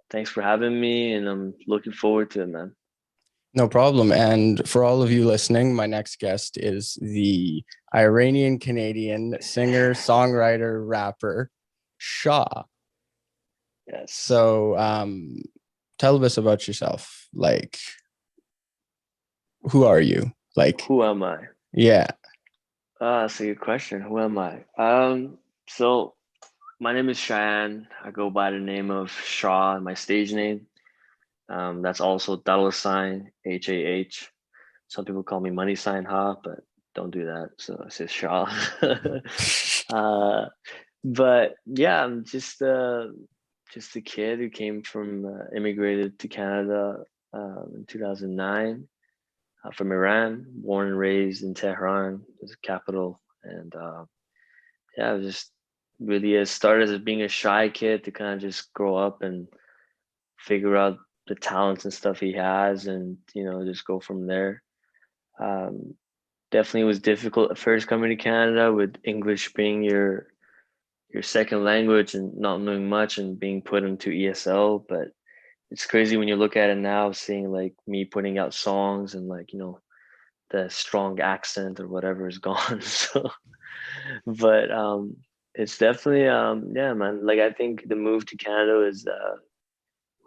Thanks for having me, and I'm looking forward to it, man. No problem. And for all of you listening, my next guest is the Iranian Canadian singer, songwriter, rapper, Shaw. Yes. So tell us about yourself. Like, who are you? Like, Who am I? yeah. That's a good question. Who am I? So my name is Cheyenne. I go by the name of Shaw, my stage name. That's also dollar sign HAH. Some people call me money sign Ha, but don't do that. So I say Shaw. uh, but yeah, I'm just a kid who came from immigrated to Canada in 2009 from Iran, born and raised in Tehran, the capital, and yeah, I just really it started as being a shy kid to kind of just grow up and figure out the talents and stuff he has, and just go from there. Um, Definitely was difficult at first coming to Canada with English being your second language and not knowing much and being put into ESL, but it's crazy when you look at it now, seeing like me putting out songs and like the strong accent or whatever is gone. So, but it's definitely yeah, man. Like I think the move to Canada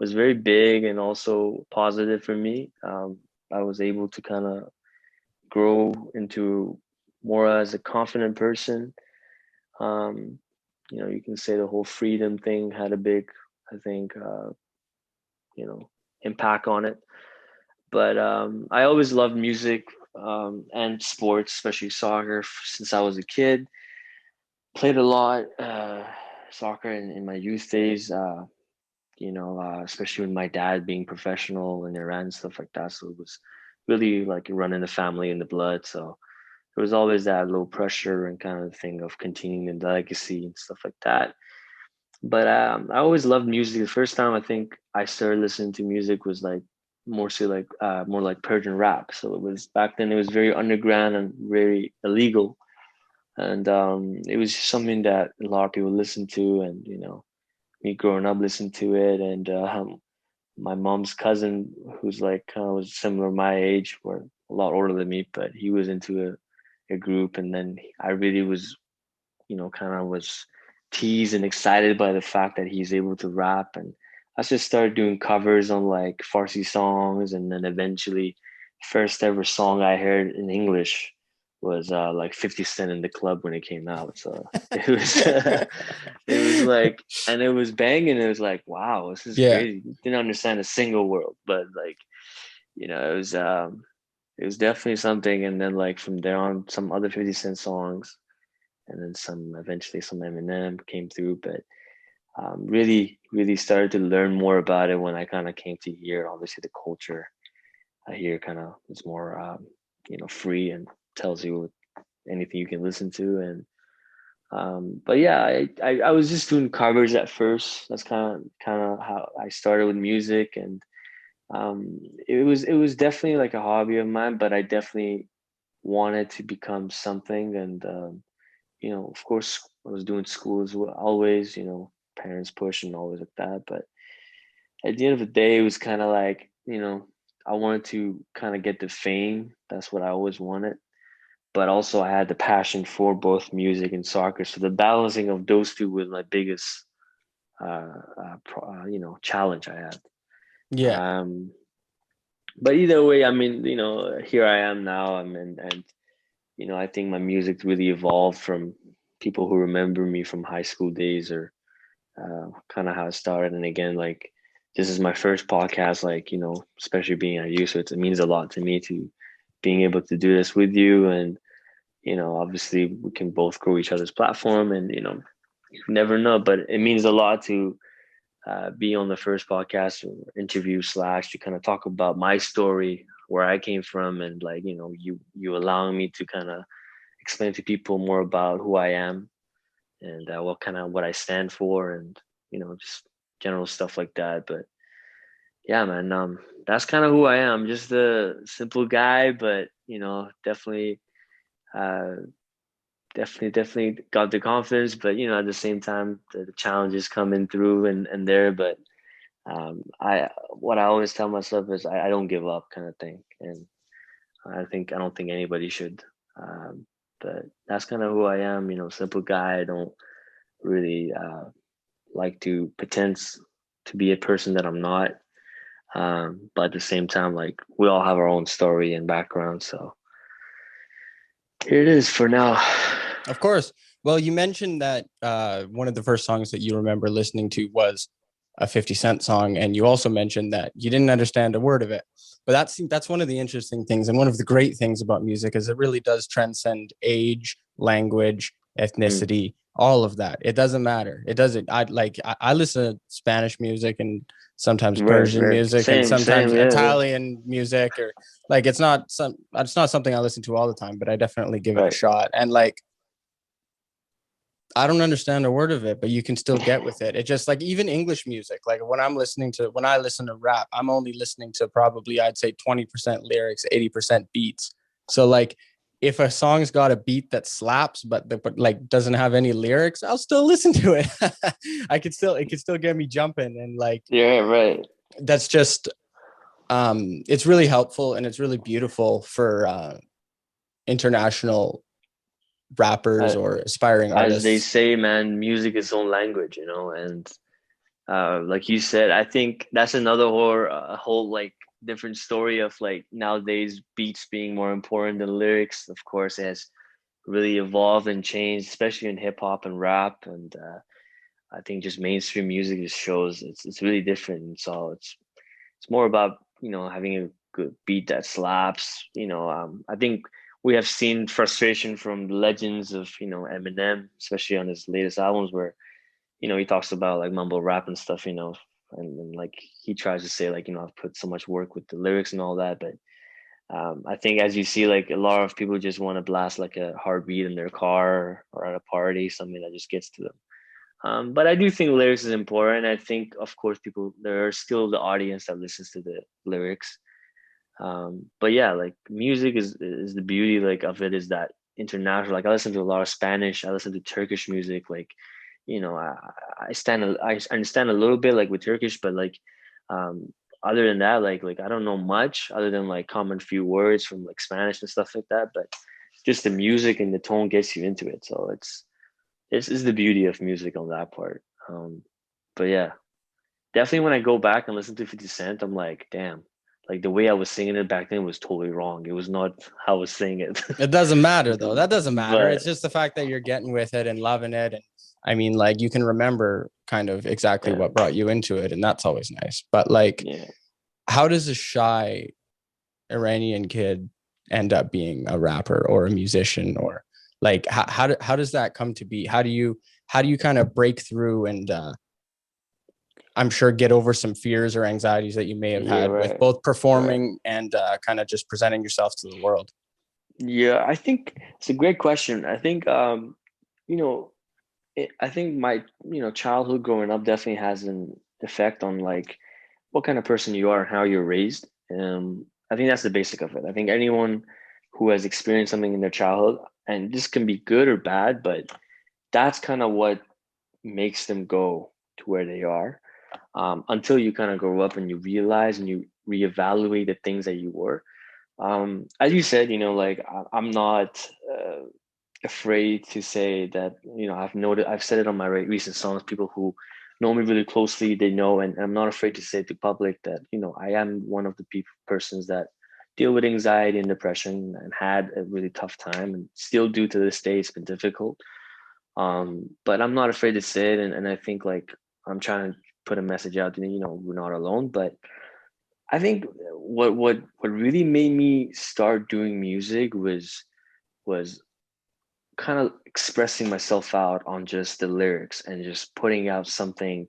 was very big and also positive for me. I was able to kind of grow into more as a confident person. Um, you can say the whole freedom thing had a big, I think, you know, impact on it. But I always loved music and sports, especially soccer, since I was a kid. Played a lot soccer in my youth days. Especially with my dad being professional in Iran and stuff like that. So it was really like running the family in the blood. So there was always that low pressure and kind of thing of continuing the legacy and stuff like that. But I always loved music. The first time I think I started listening to music was like more like Persian rap. So it was back then it was very underground and very illegal, and it was just something that a lot of people listened to, and me growing up listened to it, and my mom's cousin who's like kind of was similar my age, or a lot older than me, but he was into a group, and then I really was kind of was teased and excited by the fact that he's able to rap. And I just started doing covers on like Farsi songs. And then eventually, first ever song I heard in English was like 50 Cent in the Club when it came out. So it was, it was like, and it was banging. It was like, wow, this is Yeah. crazy. Didn't understand a single word, but like, it was definitely something. And then like from there on, some other 50 Cent songs and then some eventually some Eminem came through, but really started to learn more about it when I kind of came to here. Obviously, the culture here kind of is more free and tells you anything you can listen to. And but yeah, I was just doing covers at first. That's kind of how I started with music, and it was definitely like a hobby of mine, but I definitely wanted to become something. And of course, I was doing school as well, always, parents push and always like that. But at the end of the day, it was kind of like, I wanted to kind of get the fame. That's what I always wanted. But also, I had the passion for both music and soccer. So the balancing of those two was my biggest, challenge I had. Yeah. Um, but either way, I mean, here I am now. I mean, and I think my music really evolved from people who remember me from high school days or kind of how it started. And again, like this is my first podcast, like, especially being at you. So it means a lot to me to being able to do this with you. And, obviously we can both grow each other's platform and, you never know, but it means a lot to be on the first podcast or interview slash to kind of talk about my story, where I came from, and like, you allowing me to kind of explain to people more about who I am and what I stand for, and just general stuff like that. But yeah, man, that's kind of who I am. Just a simple guy, but definitely, uh, definitely got the confidence. But at the same time, the challenges coming through and there. But I what I always tell myself is I don't give up kind of thing, and I don't think anybody should. Um, but that's kind of who I am, simple guy. I don't really like to pretend to be a person that I'm not. But at the same time, like we all have our own story and background, so here it is for now. Of course. Well, you mentioned that one of the first songs that you remember listening to was a 50 Cent song, and you also mentioned that you didn't understand a word of it. But that's one of the interesting things, and one of the great things about music is it really does transcend age, language, Mm, ethnicity, all of that. It doesn't matter. It doesn't. I listen to Spanish music and sometimes right, Persian right. music and Same, sometimes yeah, Italian music, or like it's not something I listen to all the time, but I definitely give it a right. shot. And like I don't understand a word of it, but you can still get with it. It just like even English music, like when I listen to rap, I'm only listening to probably I'd say 20% lyrics, 80% beats. So like if a song's got a beat that slaps but like doesn't have any lyrics, I'll still listen to it. It could still get me jumping, and like Yeah, right. that's just it's really helpful and it's really beautiful for international rappers Uh, or aspiring as they artists. say, man, music is its own language, and like you said, I think that's another whole like different story of like nowadays beats being more important than lyrics. Of course, it has really evolved and changed, especially in hip hop and rap. And I think just mainstream music just shows it's really different. So it's more about having a good beat that slaps. I think we have seen frustration from the legends of Eminem, especially on his latest albums, where he talks about like mumble rap and stuff, and like he tries to say like I've put so much work with the lyrics and all that, but I think as you see, like a lot of people just want to blast like a hard beat in their car or at a party, something that just gets to them. But I do think lyrics is important. I think, of course, there are still the audience that listens to the lyrics. But yeah, like music is the beauty like of it is that international. Like I listen to a lot of Spanish. I listen to Turkish music. Like, I understand a little bit like with Turkish, but like, um, other than that, like I don't know much other than like common few words from like Spanish and stuff like that. But just the music and the tone gets you into it. So this is the beauty of music on that part. But yeah, definitely when I go back and listen to 50 Cent, I'm like, damn, like the way I was singing it back then was totally wrong. It was not how I was singing it. It doesn't matter though. That doesn't matter. But It's just the fact that you're getting with it and loving it. And I mean, like you can remember kind of exactly yeah, what brought you into it, and that's always nice. But like, yeah, how does a shy Iranian kid end up being a rapper or a musician, or like how does that come to be? How do you kind of break through and I'm sure get over some fears or anxieties that you may have yeah, had with right, both right. performing and kind of just presenting yourself to the world? Yeah, I think it's a great question. I think you know, I think my childhood growing up definitely has an effect on like what kind of person you are and how you're raised. I think that's the basic of it. I think anyone who has experienced something in their childhood, and this can be good or bad, but that's kind of what makes them go to where they are. Until you kind of grow up and you realize and you reevaluate the things that you were. As you said, like I'm not afraid to say that I've said it on my recent songs. People who know me really closely, they know, and I'm not afraid to say to public that I am one of the persons that deal with anxiety and depression and had a really tough time and still do to this day. It's been difficult, but I'm not afraid to say it, and I think like I'm trying to put a message out that we're not alone. But I think what really made me start doing music was kind of expressing myself out on just the lyrics and just putting out something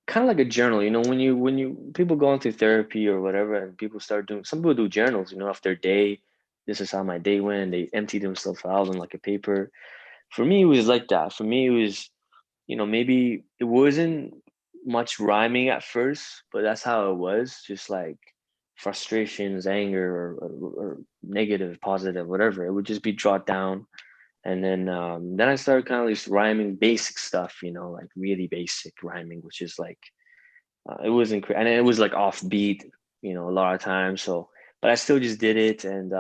kind of like a journal. When you people go into therapy or whatever, and people start doing, some people do journals, of their day. This is how my day went. They empty themselves out on like a paper. For me, it was like that. For me, it was, maybe it wasn't much rhyming at first, but that's how it was. Just like frustrations, anger, or negative, positive, whatever. It would just be jot down, and then I started kind of just rhyming basic stuff, like really basic rhyming, which is like It wasn't and it was like offbeat, a lot of times. So, but I still just did it, and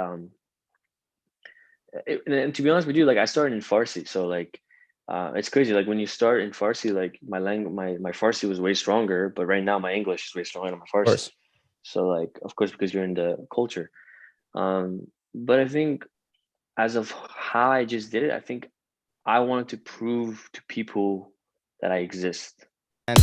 and to be honest with you, like I started in Farsi, so like it's crazy. Like when you start in Farsi, like my language, my Farsi was way stronger, but right now my English is way stronger than my Of Farsi. course. So like, of course, because you're in the culture. But I think as of how I just did it, I think I wanted to prove to people that I exist. And